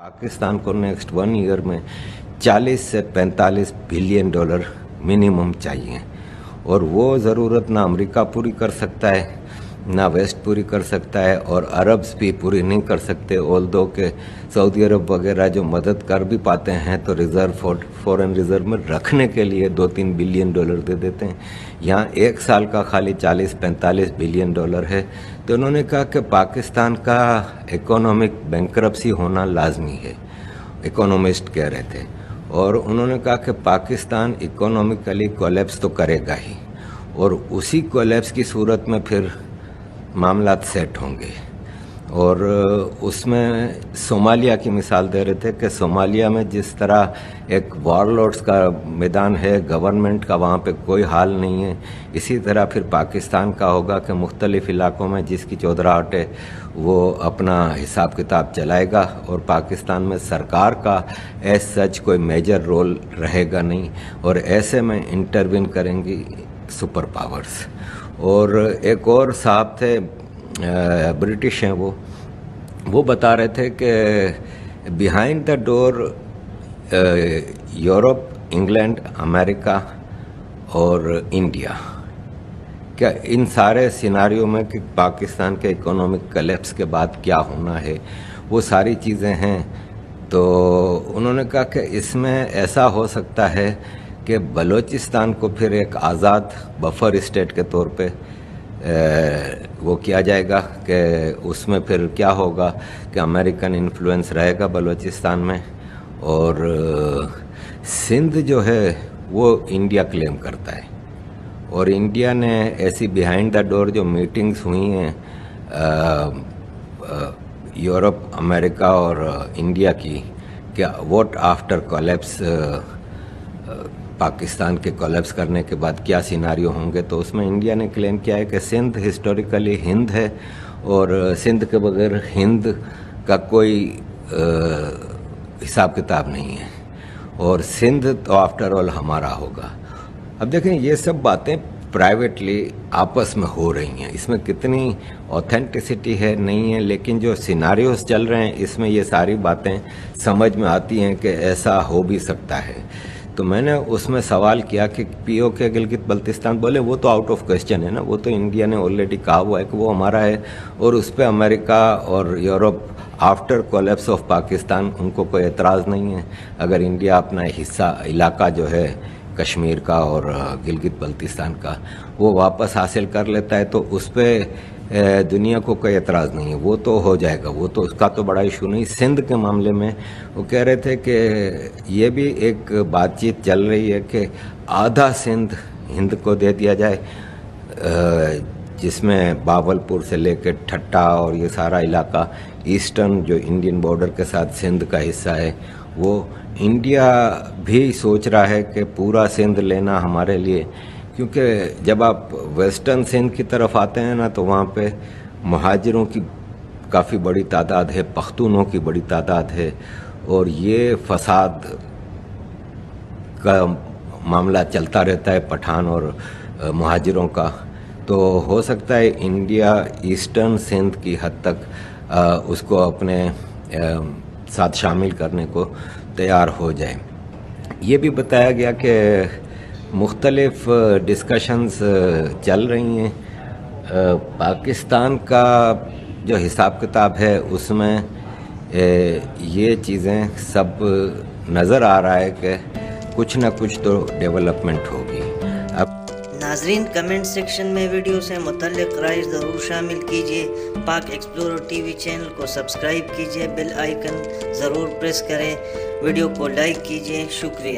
पाकिस्तान को next 1 year में 40 से 45 बिलियन डॉलर मिनिमम चाहिए और वो ज़रूरत ना अमेरिका पूरी कर सकता है ना वेस्ट पूरी कर सकता है और अरब्स भी पूरी नहीं कर सकते। ऑल्दो के सऊदी अरब वगैरह जो मदद कर भी पाते हैं तो रिज़र्व फॉरेन रिज़र्व में रखने के लिए 2-3 बिलियन डॉलर दे देते हैं। यहाँ एक साल का खाली 40-45 बिलियन डॉलर है। तो उन्होंने कहा कि पाकिस्तान का इकोनॉमिक बैंकरप्सी होना लाजमी है, इकोनॉमिस्ट कह रहे थे। और उन्होंने कहा कि पाकिस्तान इकोनॉमिकली कोलैप्स तो करेगा ही और उसी कोलैप्स की सूरत में फिर मामलात सेट होंगे। और उसमें सोमालिया की मिसाल दे रहे थे कि सोमालिया में जिस तरह एक वॉरलॉर्ड्स का मैदान है, गवर्नमेंट का वहाँ पे कोई हाल नहीं है, इसी तरह फिर पाकिस्तान का होगा कि मुख्तलिफ इलाकों में जिसकी चौधराहट है वो अपना हिसाब किताब चलाएगा और पाकिस्तान में सरकार का एज सच कोई मेजर रोल रहेगा नहीं और ऐसे में इंटरवीन करेंगी सुपर पावर्स। और एक और साहब थे ब्रिटिश हैं, वो बता रहे थे कि behind the door Europe, England, America और इंडिया, क्या इन सारे सिनारियों में कि पाकिस्तान के इकोनॉमिक कलेप्स के बाद क्या होना है वो सारी चीज़ें हैं। तो उन्होंने कहा कि इसमें ऐसा हो सकता है कि बलूचिस्तान को फिर एक आज़ाद बफर स्टेट के तौर पे वो किया जाएगा कि उसमें फिर क्या होगा कि अमेरिकन इन्फ्लुएंस रहेगा बलूचिस्तान में और सिंध जो है वो इंडिया क्लेम करता है। और इंडिया ने ऐसी बिहाइंड द डोर जो मीटिंग्स हुई हैं यूरोप, अमेरिका और इंडिया की, क्या वोट आफ्टर कोलैप्स, पाकिस्तान के कोलैप्स करने के बाद क्या सिनारियो होंगे, तो उसमें इंडिया ने क्लेम किया है कि सिंध हिस्टोरिकली हिंद है और सिंध के बगैर हिंद का कोई हिसाब किताब नहीं है और सिंध तो आफ्टर ऑल हमारा होगा। अब देखें ये सब बातें प्राइवेटली आपस में हो रही हैं, इसमें कितनी ऑथेंटिसिटी है नहीं है, लेकिन जो सिनारियोस चल रहे हैं इसमें ये सारी बातें समझ में आती हैं कि ऐसा हो भी सकता है। तो मैंने उसमें सवाल किया कि पीओके गिलगित बल्तिस्तान, बोले वो तो आउट ऑफ क्वेश्चन है ना, वो तो इंडिया ने ऑलरेडी कहा हुआ है कि वो हमारा है और उस पर अमेरिका और Europe after collapse of Pakistan उनको कोई एतराज़ नहीं है। अगर इंडिया अपना हिस्सा इलाका जो है कश्मीर का और गिलगित बल्तिस्तान का वो वापस हासिल कर लेता है तो उस पर दुनिया को कोई एतराज़ नहीं है, वो तो हो जाएगा, वो तो उसका तो बड़ा इशू नहीं। सिंध के मामले में वो कह रहे थे कि ये भी एक बातचीत चल रही है कि आधा सिंध हिंद को दे दिया जाए, जिसमें बावलपुर से लेकर ठट्टा और ये सारा इलाका ईस्टर्न जो इंडियन बॉर्डर के साथ सिंध का हिस्सा है, वो इंडिया भी सोच रहा है कि पूरा सिंध लेना हमारे लिए, क्योंकि जब आप वेस्टर्न सिंध की तरफ आते हैं ना तो वहाँ पे मुहाजिरों की काफ़ी बड़ी तादाद है, पख्तूनों की बड़ी तादाद है और ये फसाद का मामला चलता रहता है पठान और मुहाजिरों का। तो हो सकता है इंडिया ईस्टर्न सिंध की हद तक उसको अपने साथ शामिल करने को तैयार हो जाए। ये भी बताया गया कि मुख्तलिफ डिस्कशंस चल रही हैं। पाकिस्तान का जो हिसाब किताब है उसमें ये चीज़ें सब नज़र आ रहा है कि कुछ ना कुछ तो डेवलपमेंट होगी। अब नाजरीन कमेंट सेक्शन में वीडियो से मुतल्लिक़ राय ज़रूर शामिल कीजिए। पाक एक्सप्लोरर टीवी चैनल को सब्सक्राइब कीजिए, बेल आइकन ज़रूर प्रेस करें, वीडियो को लाइक कीजिए। शुक्रिया।